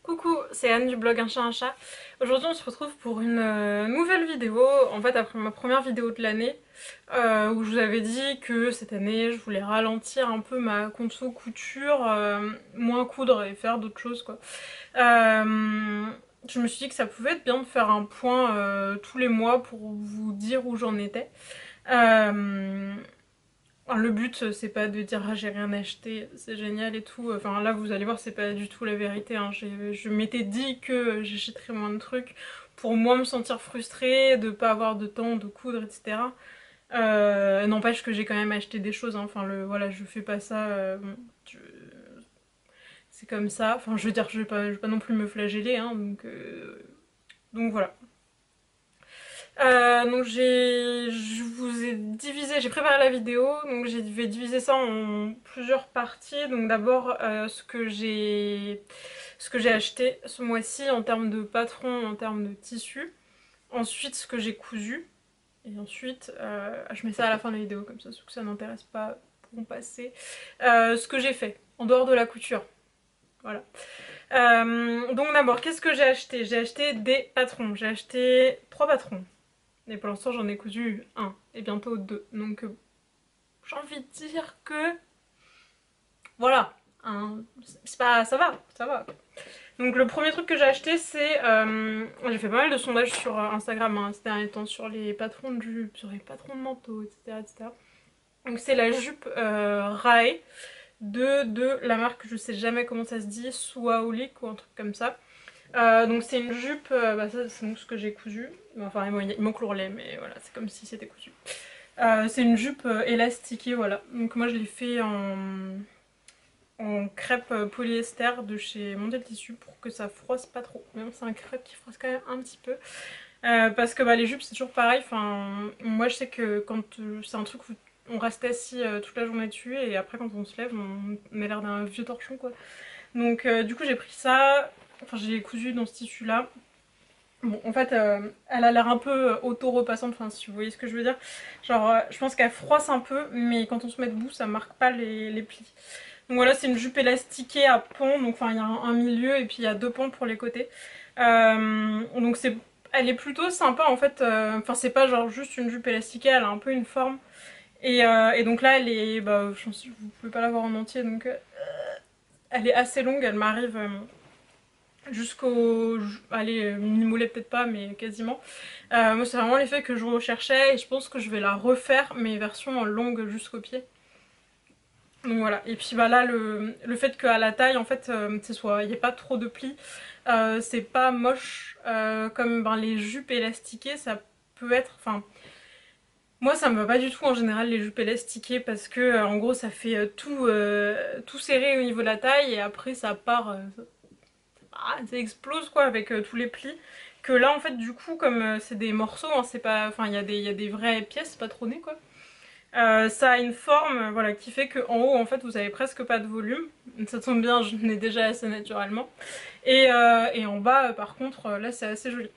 Coucou, c'est Anne du blog Un chat un chat. Aujourd'hui on se retrouve pour une nouvelle vidéo, en fait après ma première vidéo de l'année, où je vous avais dit que cette année je voulais ralentir un peu ma conso couture, moins coudre et faire d'autres choses quoi. Je me suis dit que ça pouvait être bien de faire un point tous les mois pour vous dire où j'en étais. Euh, Enfin, le but c'est pas de dire ah j'ai rien acheté, c'est génial et tout. Enfin là vous allez voir c'est pas du tout la vérité. Hein. Je m'étais dit que j'achèterais moins de trucs pour moins me sentir frustrée, de pas avoir de temps de coudre, etc. N'empêche que j'ai quand même acheté des choses. Hein. Enfin voilà je fais pas ça. Bon, c'est comme ça. Enfin je veux dire je vais pas non plus me flageller. Hein, donc voilà. Donc je vous ai divisé, j'ai préparé la vidéo, donc je vais diviser ça en plusieurs parties. Donc d'abord ce que j'ai acheté ce mois-ci en termes de patron, en termes de tissu. Ensuite ce que j'ai cousu. Et ensuite, je mets ça à la fin de la vidéo, comme ça ceux que ça n'intéresse pas pourront passer. Ce que j'ai fait, en dehors de la couture. Voilà. Donc d'abord, qu'est-ce que j'ai acheté? J'ai acheté des patrons. J'ai acheté 3 patrons. Et pour l'instant j'en ai cousu un et bientôt deux. Donc j'ai envie de dire que voilà, hein, c'est pas, ça va, ça va. Donc le premier truc que j'ai acheté c'est, j'ai fait pas mal de sondages sur Instagram hein, ces derniers temps sur les patrons de jupes, sur les patrons de manteaux, etc. etc. Donc c'est la jupe Rae de la marque, je sais jamais comment ça se dit, Suaolik ou un truc comme ça. Donc c'est une jupe, bah ça c'est ce que j'ai cousu, enfin il manque l'ourlet mais voilà c'est comme si c'était cousu. C'est une jupe élastiquée voilà, donc moi je l'ai fait en crêpe polyester de chez Mondial Tissu pour que ça froisse pas trop, même c'est un crêpe qui froisse quand même un petit peu. Parce que bah, les jupes c'est toujours pareil, enfin, moi je sais que quand c'est un truc où on reste assis toute la journée dessus et après quand on se lève on a l'air d'un vieux torchon quoi. Donc du coup j'ai pris ça, enfin j'ai cousu dans ce tissu là. Bon en fait elle a l'air un peu auto-repassante, enfin si vous voyez ce que je veux dire. Genre je pense qu'elle froisse un peu mais quand on se met debout ça marque pas les plis. Donc voilà c'est une jupe élastiquée à pont, donc enfin il y a un milieu et puis il y a deux pans pour les côtés. Donc elle est plutôt sympa en fait, enfin c'est pas genre juste une jupe élastiquée, elle a un peu une forme. Et donc là elle est, bah je pense que vous pouvez pas la voir en entier donc elle est assez longue, elle m'arrive jusqu'au... Allez, mini-mollet peut-être pas, mais quasiment. Moi c'est vraiment l'effet que je recherchais et je pense que je vais la refaire, mais version longue jusqu'au pied. Donc voilà, et puis bah là le fait qu'à la taille en fait il n'y ait pas trop de plis, c'est pas moche comme ben, les jupes élastiquées ça peut être, enfin moi ça me va pas du tout en général les jupes élastiquées parce que en gros ça fait tout serré au niveau de la taille et après ça part, ça explose quoi avec tous les plis. Que là en fait du coup comme c'est des morceaux, hein, c'est pas, enfin il y a des vraies pièces patronnées quoi. Ça a une forme voilà, qui fait qu'en haut en fait vous avez presque pas de volume. Ça tombe bien, je l'ai déjà assez naturellement. Et en bas par contre là c'est assez joli.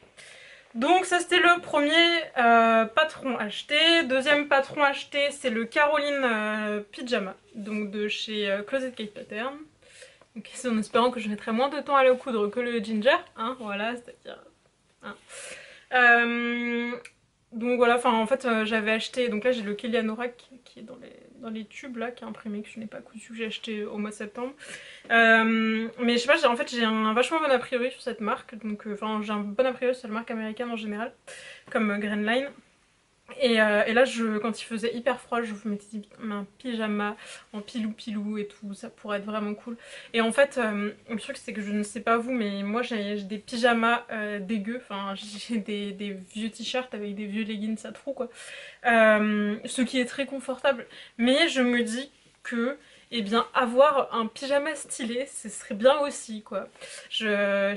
Donc ça c'était le premier patron acheté. Deuxième patron acheté c'est le Caroline Pyjama, donc de chez Closet Cake Pattern. Donc c'est en espérant que je mettrai moins de temps à le coudre que le Ginger, hein, voilà, c'est-à-dire... Hein. Donc voilà, enfin en fait j'avais acheté, donc là j'ai le Kelianorak qui est dans les tubes là, qui est imprimé, que je n'ai pas cousu, que j'ai acheté au mois de septembre. Mais je sais pas, en fait j'ai un vachement bon a priori sur cette marque, donc enfin j'ai un bon a priori sur la marque américaine en général, comme Grainline. Et là, quand il faisait hyper froid, je m'étais dit un pyjama en pilou-pilou et tout, ça pourrait être vraiment cool. Et en fait, le truc c'est que je ne sais pas vous, mais moi j'ai des pyjamas dégueux, enfin j'ai des vieux t-shirts avec des vieux leggings à trous quoi. Ce qui est très confortable. Mais je me dis que, eh bien, avoir un pyjama stylé, ce serait bien aussi quoi. Je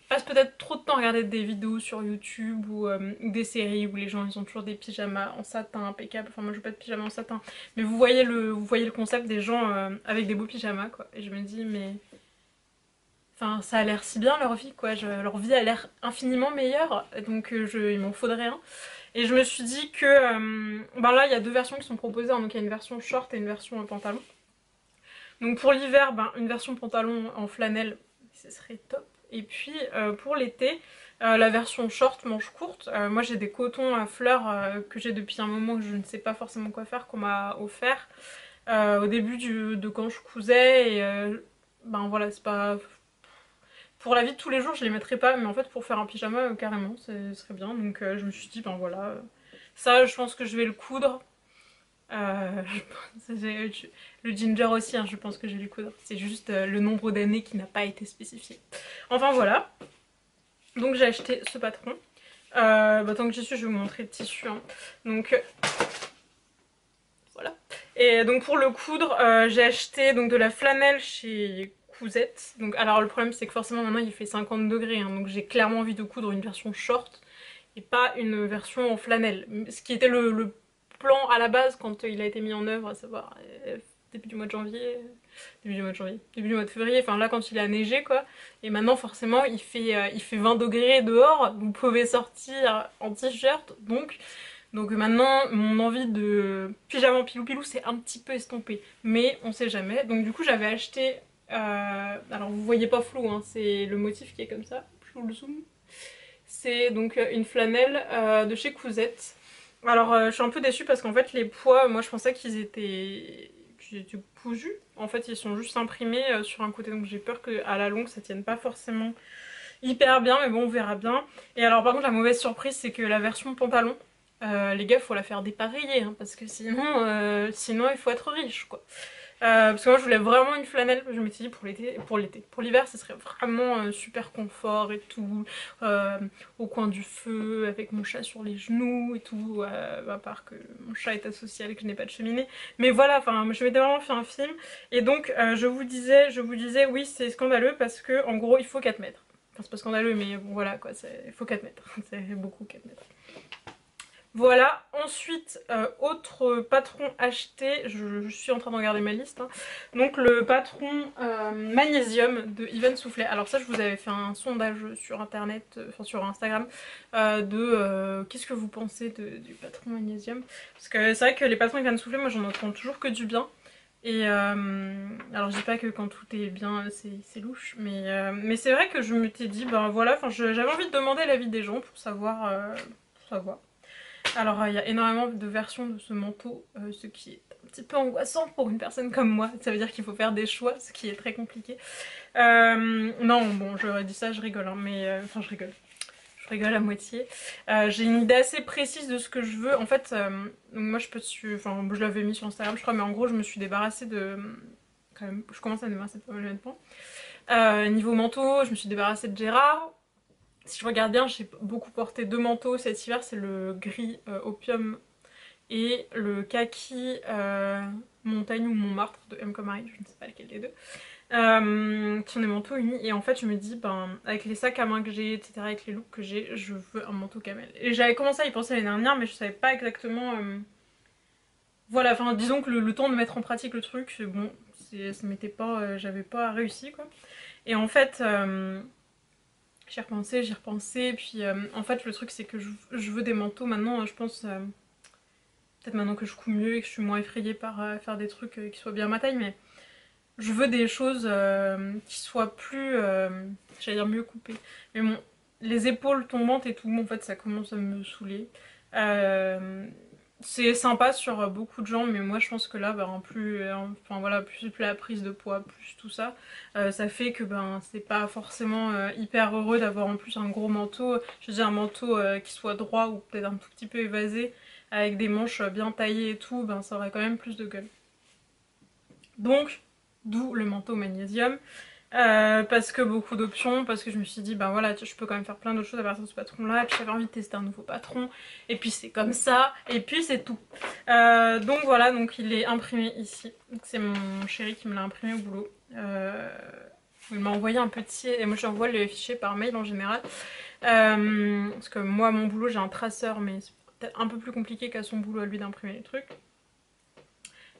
passe peut-être trop de temps à regarder des vidéos sur YouTube ou des séries où les gens ils ont toujours des pyjamas en satin impeccable. Enfin moi je veux pas de pyjama en satin, mais vous voyez le concept des gens avec des beaux pyjamas quoi. Et je me dis mais enfin ça a l'air si bien leur vie quoi. Leur vie a l'air infiniment meilleure, donc il m'en faudrait un. Et je me suis dit que ben là il y a deux versions qui sont proposées, hein. Donc il y a une version short et une version pantalon. Donc pour l'hiver, ben, une version pantalon en flanelle, ce serait top. Et puis pour l'été, la version short manche courte, moi j'ai des cotons à fleurs que j'ai depuis un moment que je ne sais pas forcément quoi faire, qu'on m'a offert au début de quand je cousais. Et ben voilà, c'est pas... Pour la vie de tous les jours, je les mettrais pas, mais en fait pour faire un pyjama, carrément, ce serait bien. Donc je me suis dit, ben voilà, ça je pense que je vais le coudre. Le ginger aussi, hein, je pense que je vais le coudre. C'est juste le nombre d'années qui n'a pas été spécifié. Enfin voilà. Donc j'ai acheté ce patron. Bah, tant que j'y suis, je vais vous montrer le tissu. Hein. Donc voilà. Et donc pour le coudre, j'ai acheté donc de la flanelle chez Cousette. Donc alors le problème c'est que forcément maintenant il fait 50 degrés. Hein, donc j'ai clairement envie de coudre une version short et pas une version en flanelle. Ce qui était le plan à la base quand il a été mis en œuvre, à savoir début du mois de janvier. Début du mois de février, enfin là quand il a neigé quoi. Et maintenant forcément il fait 20 degrés dehors, vous pouvez sortir en t-shirt, donc maintenant mon envie de pyjama pilou pilou c'est un petit peu estompé, mais on sait jamais. Donc du coup j'avais acheté, alors vous voyez pas flou, hein, c'est le motif qui est comme ça, je vous le zoom. C'est donc une flanelle de chez Cousette. Alors je suis un peu déçue parce qu'en fait les pois, moi je pensais qu'ils étaient cousus. En fait ils sont juste imprimés sur un côté, donc j'ai peur qu'à la longue ça tienne pas forcément hyper bien, mais bon on verra bien. Et alors par contre la mauvaise surprise c'est que la version pantalon, les gars faut la faire dépareiller hein, parce que sinon il faut être riche quoi. Parce que moi je voulais vraiment une flanelle, je m'étais dit pour l'hiver ce serait vraiment super confort et tout, au coin du feu avec mon chat sur les genoux et tout, à part que mon chat est asocial et que je n'ai pas de cheminée, mais voilà, enfin je m'étais vraiment fait un film. Et donc je vous disais oui c'est scandaleux parce que en gros il faut 4 mètres, enfin c'est pas scandaleux mais bon voilà quoi, il faut 4 mètres, c'est beaucoup 4 mètres. Voilà, ensuite, autre patron acheté, je suis en train de regarder ma liste, hein. Donc le patron Magnésium de Yvan Soufflet. Alors ça je vous avais fait un sondage sur internet, enfin sur Instagram, qu'est-ce que vous pensez du patron Magnésium. Parce que c'est vrai que les patrons Yvan Soufflet, moi j'en entends toujours que du bien. Et alors je dis pas que quand tout est bien c'est louche, mais c'est vrai que je m'étais dit, ben voilà, j'avais envie de demander l'avis des gens pour savoir, Alors il y a énormément de versions de ce manteau, ce qui est un petit peu angoissant pour une personne comme moi. Ça veut dire qu'il faut faire des choix, ce qui est très compliqué. Non, bon, j'aurais dit ça, je rigole, hein, mais enfin je rigole. Je rigole à moitié. J'ai une idée assez précise de ce que je veux. En fait, donc moi enfin je l'avais mis sur Instagram je crois, mais en gros je me suis débarrassée de... Quand même, je commence à me débarrasser de pas mal de vêtements. Niveau manteau, je me suis débarrassée de Gérard. Si je regarde bien, j'ai beaucoup porté deux manteaux cet hiver, c'est le gris opium et le kaki montagne ou Montmartre de M comme Marie, je ne sais pas lequel des deux, qui sont des manteaux unis. Et en fait je me dis, ben avec les sacs à main que j'ai, etc., avec les looks que j'ai, je veux un manteau camel. Et j'avais commencé à y penser l'année dernière, mais je savais pas exactement... Voilà, enfin disons que le temps de mettre en pratique le truc, bon, ça m'était pas... j'avais pas réussi quoi. Et en fait... j'y repensé, puis en fait le truc c'est que je veux des manteaux maintenant, je pense, peut-être maintenant que je couds mieux et que je suis moins effrayée par faire des trucs qui soient bien à ma taille, mais je veux des choses qui soient plus, j'allais dire mieux coupées, mais bon, les épaules tombantes et tout, en fait ça commence à me saouler. C'est sympa sur beaucoup de gens, mais moi je pense que là, ben, enfin voilà, plus la prise de poids, plus tout ça, ça fait que ben c'est pas forcément hyper heureux d'avoir en plus un gros manteau. Je veux dire un manteau qui soit droit ou peut-être un tout petit peu évasé, avec des manches bien taillées et tout, ben ça aurait quand même plus de gueule. Donc, d'où le manteau magnésium. Parce que beaucoup d'options, parce que je me suis dit, ben voilà, je peux quand même faire plein d'autres choses à partir de ce patron là, et puis j'avais envie de tester un nouveau patron, et puis c'est comme ça, et puis c'est tout. Donc voilà, donc il est imprimé ici, c'est mon chéri qui me l'a imprimé au boulot. Il m'a envoyé un petit, et moi j'envoie les fichiers par mail en général, parce que moi à mon boulot j'ai un traceur, mais c'est peut-être un peu plus compliqué qu'à son boulot à lui d'imprimer les trucs.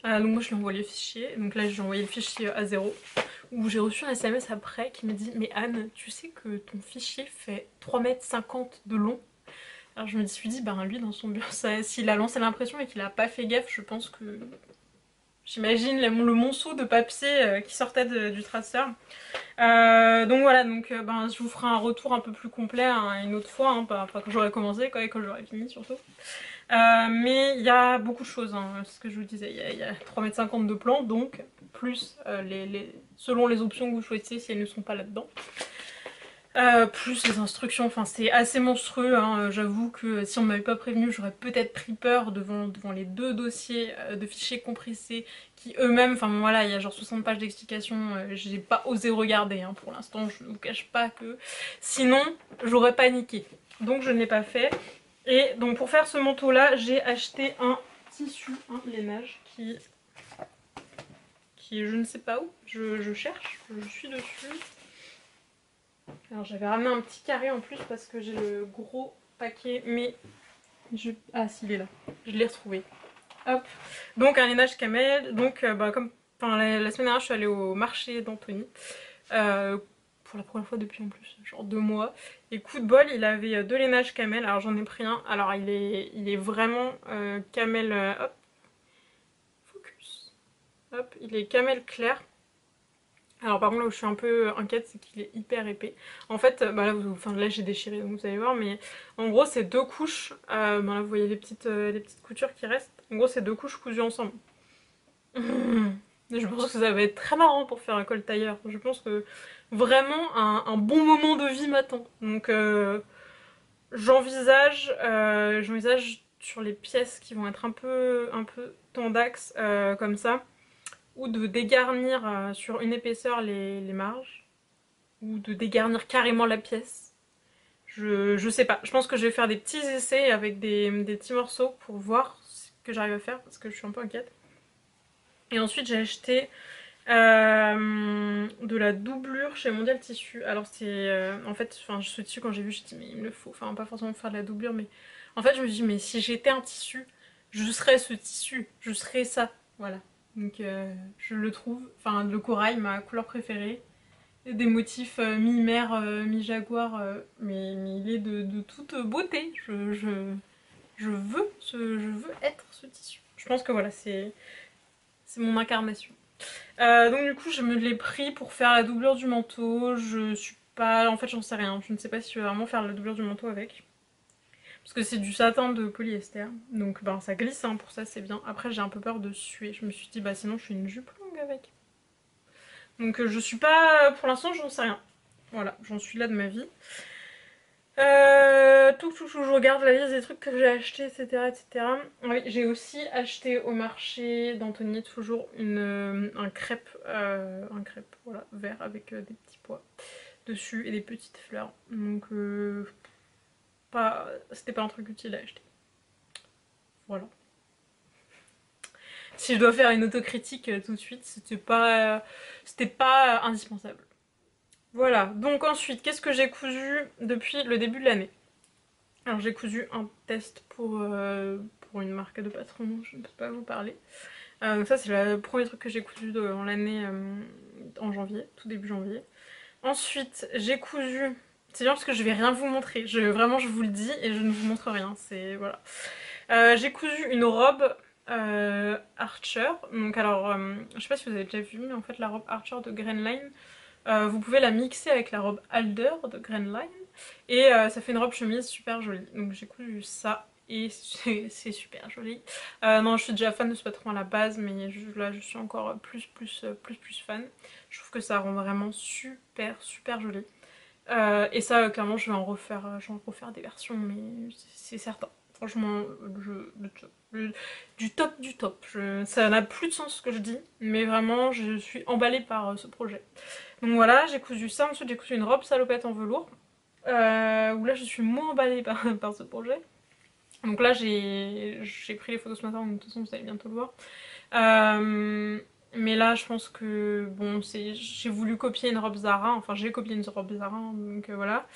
Donc moi je lui envoie les fichiers, donc là j'ai envoyé le fichier à 0, où j'ai reçu un SMS après qui me dit « Mais Anne, tu sais que ton fichier fait 3,50 m de long ?» Alors je me suis dit, ben lui dans son bureau, s'il a lancé l'impression et qu'il a pas fait gaffe, je pense que... j'imagine le monceau de papier qui sortait du traceur. Donc voilà, donc ben, je vous ferai un retour un peu plus complet hein, une autre fois, hein, pas quand j'aurai commencé, quoi, et quand j'aurai fini surtout. Mais il y a beaucoup de choses, hein, c'est ce que je vous disais, il y a 3,50 m de plan, donc plus selon les options que vous choisissez si elles ne sont pas là-dedans. Plus les instructions, enfin c'est assez monstrueux, hein. J'avoue que si on m'avait pas prévenu j'aurais peut-être pris peur devant les 2 dossiers de fichiers compressés qui eux-mêmes, enfin voilà il y a genre 60 pages d'explications, j'ai pas osé regarder hein, pour l'instant, je ne vous cache pas que sinon j'aurais paniqué, donc je ne l'ai pas fait. Et donc pour faire ce manteau là j'ai acheté un tissu, un lainage qui est je ne sais pas où, je cherche, je suis dessus. Alors j'avais ramené un petit carré en plus parce que j'ai le gros paquet, mais ah si il est là, je l'ai retrouvé. Hop, donc un lainage camel, donc bah, comme enfin, la semaine dernière je suis allée au marché d'Antony, pour la première fois depuis en plus, genre 2 mois, et coup de bol il avait 2 lainages camel, alors j'en ai pris un, alors il est vraiment camel, hop, focus, hop, il est camel clair. Alors par contre là où je suis un peu inquiète c'est qu'il est hyper épais. En fait bah là, là j'ai déchiré donc vous allez voir, mais en gros c'est 2 couches, là vous voyez les petites coutures qui restent. En gros c'est 2 couches cousues ensemble. Je pense que ça va être très marrant pour faire un col tailleur. Je pense que vraiment un bon moment de vie m'attend. Donc j'envisage sur les pièces qui vont être un peu tendax comme ça, ou de dégarnir sur une épaisseur les marges, ou de dégarnir carrément la pièce. Je sais pas, je pense que je vais faire des petits essais avec des petits morceaux pour voir ce que j'arrive à faire parce que je suis un peu inquiète. Et ensuite j'ai acheté de la doublure chez Mondial Tissu. Alors c'est en fait, ce tissu quand j'ai vu je me suis dit mais il me le faut, enfin pas forcément faire de la doublure mais en fait je me dis mais si j'étais un tissu, je serais ce tissu, je serais ça, voilà. Donc je le trouve, enfin le corail, ma couleur préférée. Des motifs mi-mer, mi-jaguar, mais il est de toute beauté. Je veux être ce tissu. Je pense que voilà, c'est mon incarnation. Donc du coup je me l'ai pris pour faire la doublure du manteau. Je suis pas... En fait j'en sais rien. Je ne sais pas si je vais vraiment faire la doublure du manteau avec. Parce que c'est du satin de polyester. Donc ben, ça glisse, hein, pour ça c'est bien. Après j'ai un peu peur de suer. Je me suis dit bah sinon je fais une jupe longue avec. Donc je suis pas... Pour l'instant j'en sais rien. Voilà, j'en suis là de ma vie. Je regarde la liste des trucs que j'ai acheté, etc. etc. Oui, j'ai aussi acheté au marché d'Antony toujours un crêpe, voilà, vert avec des petits pois dessus et des petites fleurs. Donc c'était pas un truc utile à acheter. Voilà. Si je dois faire une autocritique tout de suite, c'était pas indispensable. Voilà, donc ensuite, qu'est-ce que j'ai cousu depuis le début de l'année? Alors j'ai cousu un test pour une marque de patron dont je ne peux pas vous parler. Donc ça c'est le premier truc que j'ai cousu dans l'année en janvier, tout début janvier. Ensuite j'ai cousu, c'est bien parce que je vais rien vous montrer, vraiment je vous le dis et je ne vous montre rien, c'est voilà. J'ai cousu une robe Archer, donc alors je sais pas si vous avez déjà vu mais en fait la robe Archer de Grainline, vous pouvez la mixer avec la robe Alder de Grainline et ça fait une robe chemise super jolie. Donc j'ai cousu ça et c'est super joli. Non, je suis déjà fan de ce patron à la base, mais là je suis encore plus fan. Je trouve que ça rend vraiment super joli. Et ça clairement je vais en refaire des versions, mais c'est certain. Franchement, du top. Ça n'a plus de sens ce que je dis, mais vraiment je suis emballée par ce projet. Donc voilà, j'ai cousu ça, ensuite j'ai cousu une robe salopette en velours, où là je suis moins emballée par ce projet. Donc là j'ai pris les photos ce matin, donc de toute façon vous allez bientôt le voir. Mais là je pense que bon, j'ai voulu copier une robe Zara, enfin j'ai copié une robe Zara, donc voilà.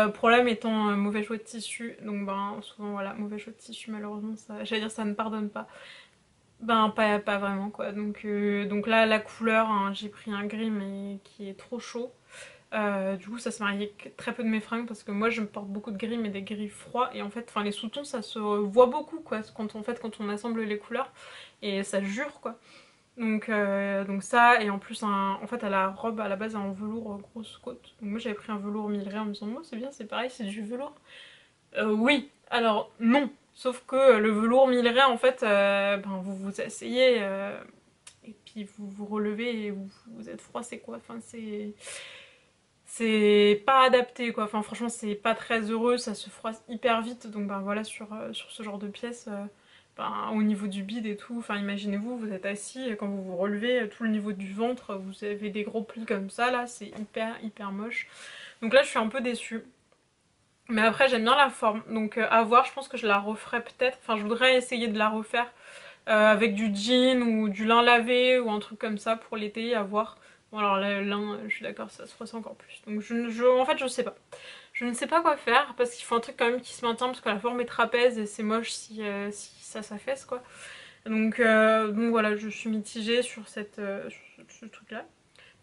Problème étant mauvais choix de tissu, donc ben souvent voilà, mauvais choix de tissu malheureusement, j'allais dire ça ne pardonne pas. Ben pas vraiment quoi, donc là la couleur, hein, j'ai pris un gris mais qui est trop chaud. Du coup ça se marie avec très peu de mes fringues parce que moi je porte beaucoup de gris mais des gris froids et en fait les sous-tons ça se voit beaucoup quoi quand on assemble les couleurs et ça jure quoi. Donc ça, et en plus, en fait, la robe à la base est en velours grosse côte. Donc moi j'avais pris un velours Milleray en me disant, moi c'est bien, c'est pareil, c'est du velours. Oui, alors non. Sauf que le velours Milleray, en fait, ben, vous vous asseyez et puis vous vous relevez et vous êtes froissé quoi. Enfin, c'est pas adapté quoi. Enfin, franchement, c'est pas très heureux, ça se froisse hyper vite. Donc, ben voilà, sur ce genre de pièce, ben, au niveau du bide et tout, enfin, imaginez-vous, vous êtes assis et quand vous vous relevez, tout le niveau du ventre, vous avez des gros plis comme ça là, c'est hyper moche. Donc là, je suis un peu déçue. Mais après, j'aime bien la forme. Donc, à voir, je pense que je la referai peut-être. Enfin, je voudrais essayer de la refaire avec du jean ou du lin lavé ou un truc comme ça pour l'été, à voir. Bon, alors le lin, je suis d'accord, ça se ressent encore plus. Donc, en fait, je sais pas. Je ne sais pas quoi faire parce qu'il faut un truc quand même qui se maintient parce que la forme est trapèze et c'est moche si ça s'affaisse quoi. Donc voilà, je suis mitigée sur ce truc-là.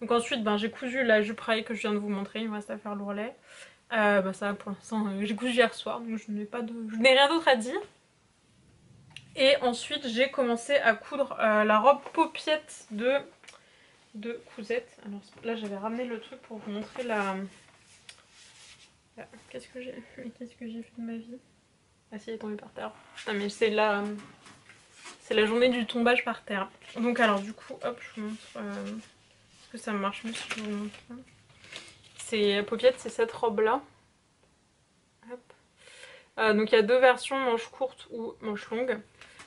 Donc ensuite, ben, j'ai cousu la jupe raille que je viens de vous montrer, il me reste à faire l'ourlet. Bah ça pour l'instant j'ai cousu hier soir donc je n'ai rien d'autre à dire. Et ensuite j'ai commencé à coudre la robe paupiette de Cousette. Alors là j'avais ramené le truc pour vous montrer qu'est-ce que j'ai fait de ma vie. Ah si, elle est tombée par terre. Ah mais c'est la journée du tombage par terre. Donc alors du coup hop je vous montre est-ce que ça marche mieux si je vous montre. C'est paupiette, c'est cette robe là. Donc il y a deux versions, manche courte ou manche longue.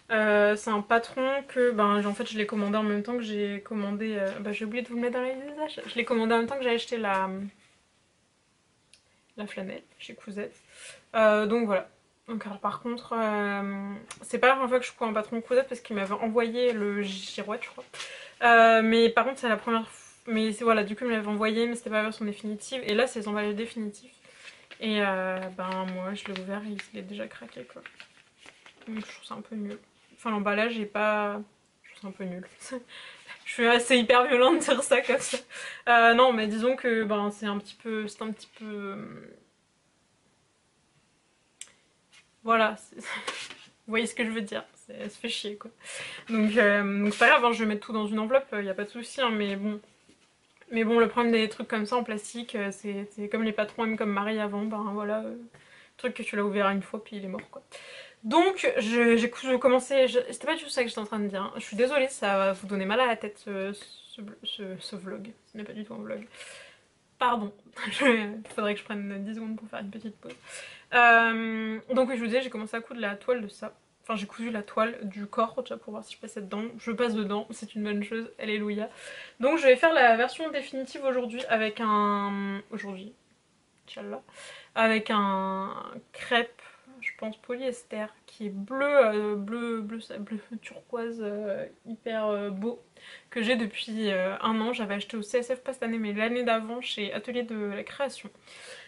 C'est un patron que en fait je l'ai commandé en même temps que j'ai commandé. J'ai oublié de vous le mettre dans les usages. Je l'ai commandé en même temps que j'ai acheté la flanelle chez Cousette. Donc voilà. Donc alors par contre, c'est pas la première fois que je prends un patron Cousette parce qu'il m'avait envoyé le girouette je crois. Mais par contre c'est la première fois. Mais voilà, du coup il me l'avait envoyé mais c'était pas la version définitive. Et là c'est les emballages définitifs. Et moi je l'ai ouvert et il est déjà craqué quoi. Donc je trouve ça un peu nul. Enfin l'emballage est pas... Je trouve ça un peu nul. Je suis assez hyper violente de dire ça comme ça. Non mais disons que c'est un petit peu... Voilà. Vous voyez ce que je veux dire. Ça se fait chier quoi. Donc c'est pas grave, hein, je vais mettre tout dans une enveloppe, y a pas de souci, hein, mais bon. Mais bon, le problème des trucs comme ça en plastique, c'est comme les patrons aiment comme Marie avant, voilà. Truc que tu l'as ouvert une fois puis il est mort quoi. Donc j'ai commencé, c'était pas du tout ça que j'étais en train de dire, hein. Je suis désolée, ça va vous donner mal à la tête ce vlog, ce n'est pas du tout un vlog. Pardon, il faudrait que je prenne 10 secondes pour faire une petite pause. Donc oui, je vous disais, j'ai commencé à coudre la toile de ça. Enfin j'ai cousu la toile du corps déjà pour voir si je passais dedans. Je passe dedans, c'est une bonne chose, alléluia. Donc je vais faire la version définitive aujourd'hui avec un... Aujourd'hui, Inch'Allah. Avec un crêpe, je pense polyester, qui est bleu turquoise, hyper beau, que j'ai depuis un an. J'avais acheté au CSF pas cette année mais l'année d'avant chez Atelier de la Création.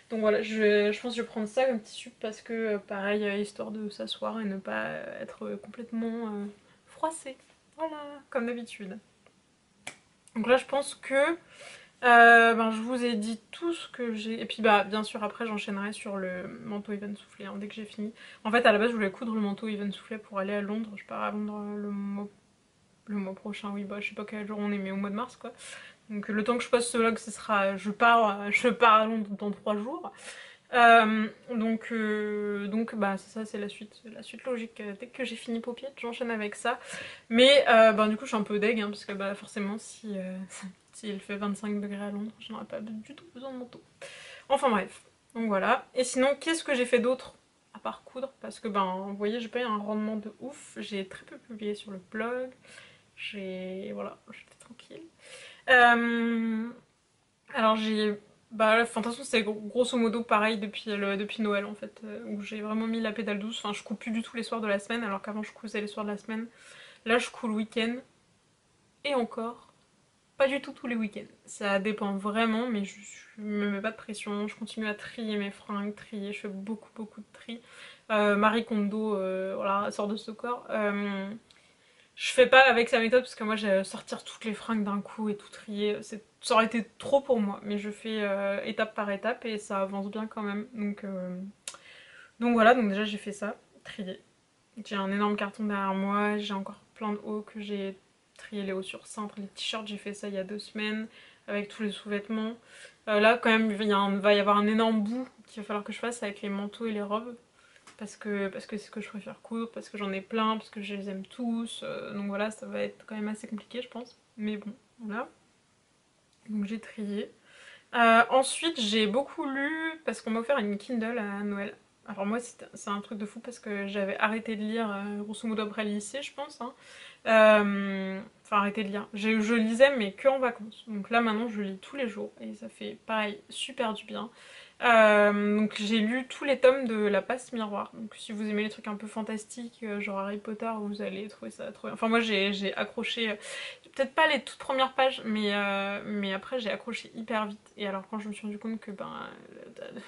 Donc voilà, je pense que je vais prendre ça comme tissu parce que pareil, histoire de s'asseoir et ne pas être complètement froissée. Voilà, comme d'habitude. Donc là je pense que je vous ai dit tout ce que j'ai. Et puis bien sûr après j'enchaînerai sur le manteau Even Soufflé hein, dès que j'ai fini. En fait à la base je voulais coudre le manteau Even Soufflé pour aller à Londres. Je pars à Londres le mois prochain, oui je sais pas quel jour on est mais au mois de mars quoi. Donc le temps que je poste ce vlog ce sera je pars à Londres dans 3 jours. C'est ça, c'est la suite logique. Dès que j'ai fini paupiette, j'enchaîne avec ça. Mais du coup, je suis un peu deg, hein, parce que forcément, si il fait 25 degrés à Londres, je n'aurai pas du tout besoin de manteau. Enfin bref, donc voilà. Et sinon, qu'est-ce que j'ai fait d'autre à part coudre? Parce que vous voyez, j'ai pas eu un rendement de ouf. J'ai très peu publié sur le blog. Voilà, j'étais tranquille. Alors j'ai... de toute façon c'est grosso modo pareil depuis Noël en fait, où j'ai vraiment mis la pédale douce. Enfin je couds plus du tout les soirs de la semaine alors qu'avant je cousais les soirs de la semaine. Là je couds le week-end et encore pas du tout tous les week-ends. Ça dépend vraiment mais je me mets pas de pression, je continue à trier mes fringues, je fais beaucoup de tri. Marie Kondo, voilà, sort de ce corps. Je fais pas avec sa méthode parce que moi j'ai sortir toutes les fringues d'un coup et tout trier, ça aurait été trop pour moi, mais je fais étape par étape et ça avance bien quand même. Donc voilà, donc déjà j'ai fait ça, trier. J'ai un énorme carton derrière moi, j'ai encore plein de hauts que j'ai trier les hauts sur cintre, les t-shirts, j'ai fait ça il y a 2 semaines avec tous les sous-vêtements. Là quand même va y avoir un énorme bout qu'il va falloir que je fasse avec les manteaux et les robes. Parce que c'est ce que je préfère coudre, parce que j'en ai plein, parce que je les aime tous. Donc voilà, ça va être quand même assez compliqué je pense. Mais bon, voilà. Donc j'ai trié. Ensuite j'ai beaucoup lu parce qu'on m'a offert une Kindle à Noël. Alors moi c'est un truc de fou parce que j'avais arrêté de lire grosso modo après le lycée je pense. Hein. Enfin arrêté de lire. Je lisais mais que en vacances. Donc là maintenant je lis tous les jours et ça fait pareil super du bien. Donc j'ai lu tous les tomes de La Passe Miroir. Donc si vous aimez les trucs un peu fantastiques, genre Harry Potter, vous allez trouver ça trop bien. Enfin moi j'ai accroché, peut-être pas les toutes premières pages, mais après j'ai accroché hyper vite. Et alors quand je me suis rendu compte que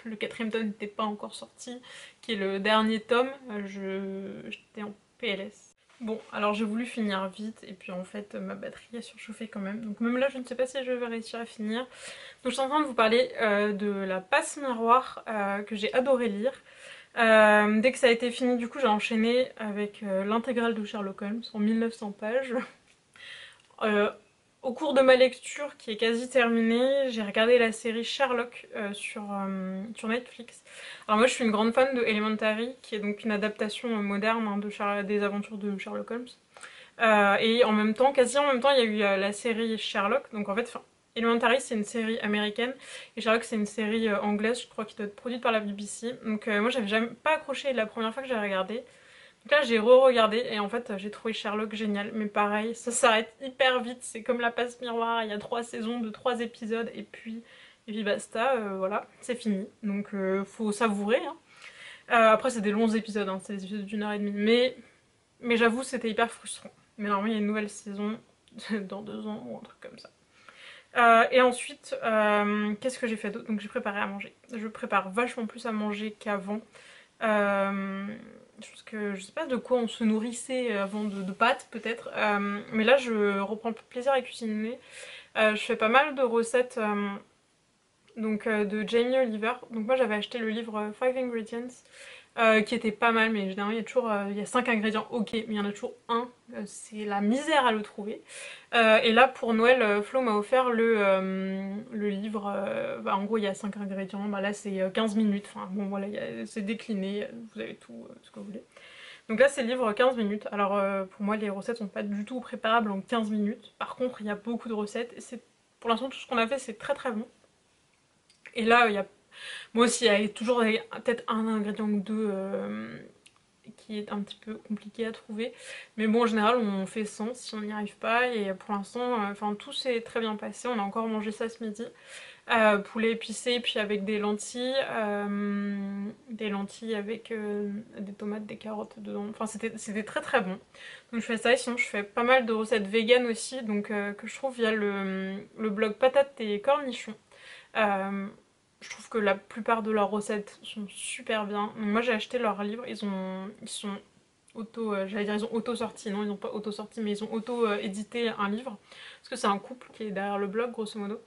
le 4ème tome n'était pas encore sorti, qui est le dernier tome, j'étais en PLS. Bon, alors j'ai voulu finir vite et puis en fait ma batterie a surchauffé quand même. Donc même là je ne sais pas si je vais réussir à finir. Donc je suis en train de vous parler de La Passe Miroir que j'ai adoré lire. Dès que ça a été fini du coup j'ai enchaîné avec l'intégrale de Sherlock Holmes en 1900 pages. Au cours de ma lecture qui est quasi terminée, j'ai regardé la série Sherlock sur Netflix. Alors moi je suis une grande fan de Elementary, qui est donc une adaptation moderne hein, des aventures de Sherlock Holmes. Et en même temps, quasi en même temps, il y a eu la série Sherlock. Donc en fait, Elementary c'est une série américaine et Sherlock c'est une série anglaise, je crois, qui doit être produite par la BBC. Donc moi j'avais jamais pas accroché la première fois que j'ai regardé. Donc là j'ai re-regardé et en fait j'ai trouvé Sherlock génial, mais pareil, ça s'arrête hyper vite, c'est comme La Passe Miroir, il y a 3 saisons de 3 épisodes et puis basta, voilà, c'est fini. Donc faut savourer. Hein. Après c'est des longs épisodes, hein, c'est des épisodes d'1 heure et demie, mais j'avoue c'était hyper frustrant. Mais normalement il y a une nouvelle saison dans 2 ans ou un truc comme ça. Et ensuite, qu'est-ce que j'ai fait d'autre? Donc j'ai préparé à manger. Je prépare vachement plus à manger qu'avant. Je pense que je sais pas de quoi on se nourrissait avant de pâtes peut-être. Mais là je reprends plaisir à cuisiner. Je fais pas mal de recettes donc, de Jamie Oliver. Donc moi j'avais acheté le livre 5 Ingredients. Qui était pas mal, mais généralement il y a toujours il y a 5 ingrédients, ok, mais il y en a toujours un, c'est la misère à le trouver. Et là pour Noël, Flo m'a offert le livre, en gros il y a 5 ingrédients, là c'est 15 minutes, enfin bon voilà, c'est décliné, vous avez tout ce que vous voulez. Donc là c'est le livre 15 minutes, alors pour moi les recettes sont pas du tout préparables en 15 minutes, par contre il y a beaucoup de recettes, et pour l'instant tout ce qu'on a fait c'est très très bon. Et là il y a moi aussi, il y a toujours peut-être un ingrédient ou deux qui est un petit peu compliqué à trouver. Mais bon, en général, on fait sans si on n'y arrive pas. Et pour l'instant, tout s'est très bien passé. On a encore mangé ça ce midi. Poulet épicé, puis avec des lentilles avec des tomates, des carottes dedans. Enfin, c'était très très bon. Donc je fais ça. Et sinon, je fais pas mal de recettes vegan aussi, donc que je trouve via le blog Patates et Cornichons. Je trouve que la plupart de leurs recettes sont super bien. Donc moi j'ai acheté leur livre, ils sont j'allais dire ils ont auto-sorti, non ils n'ont pas auto-sorti, mais ils ont auto-édité un livre. Parce que c'est un couple qui est derrière le blog grosso modo.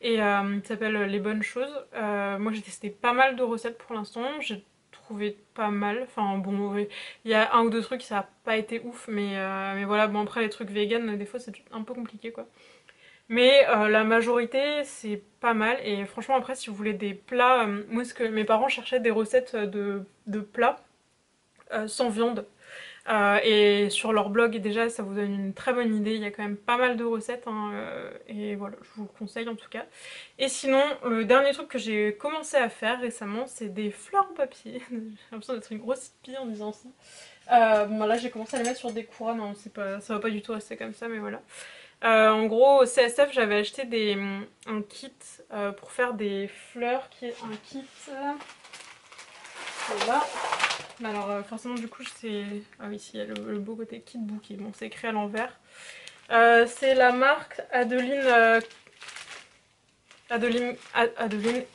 Et il s'appelle Les Bonnes Choses. Moi j'ai testé pas mal de recettes pour l'instant, j'ai trouvé pas mal. Enfin bon, oui, il y a un ou deux trucs, ça n'a pas été ouf, mais voilà, bon après les trucs vegan, des fois c'est un peu compliqué quoi. Mais la majorité c'est pas mal et franchement après si vous voulez des plats, moi ce que mes parents cherchaient des recettes de plats sans viande. Et sur leur blog déjà ça vous donne une très bonne idée, il y a quand même pas mal de recettes hein, et voilà je vous le conseille en tout cas. Et sinon le dernier truc que j'ai commencé à faire récemment c'est des fleurs en papier. J'ai l'impression d'être une grosse hippie en disant ça. Bon là j'ai commencé à les mettre sur des couronnes, hein, ça va pas du tout rester comme ça mais voilà. En gros, au CSF, j'avais acheté un kit pour faire des fleurs, qui est un kit là. Alors forcément du coup c'est... Ah oui, ici il y a le beau côté kit bouquet, bon c'est écrit à l'envers. C'est la marque Adeline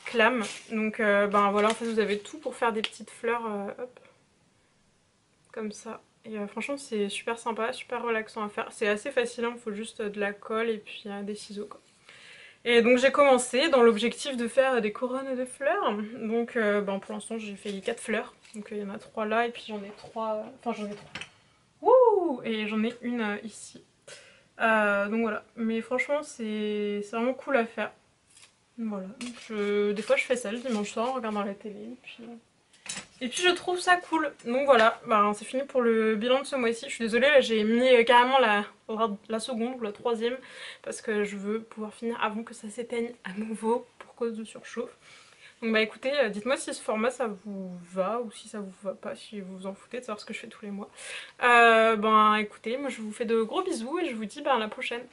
Clam. Donc voilà, en fait vous avez tout pour faire des petites fleurs, hop, comme ça. Et franchement c'est super sympa, super relaxant à faire. C'est assez facile, il faut juste de la colle et puis des ciseaux quoi. Et donc j'ai commencé dans l'objectif de faire des couronnes de fleurs. Donc pour l'instant j'ai fait 4 fleurs. Donc il y en a 3 là et puis j'en ai 3... Enfin j'en ai 3. Wouh! Et j'en ai une ici. Donc voilà, mais franchement c'est vraiment cool à faire. Voilà, donc des fois je fais ça le dimanche soir en regardant la télé, et puis je trouve ça cool. Donc voilà, bah, c'est fini pour le bilan de ce mois-ci. Je suis désolée, là j'ai mis carrément la seconde ou la troisième, parce que je veux pouvoir finir avant que ça s'éteigne à nouveau pour cause de surchauffe. Donc bah écoutez, dites-moi si ce format ça vous va ou si ça vous va pas, si vous vous en foutez de savoir ce que je fais tous les mois. Ben écoutez, moi je vous fais de gros bisous et je vous dis bah, à la prochaine.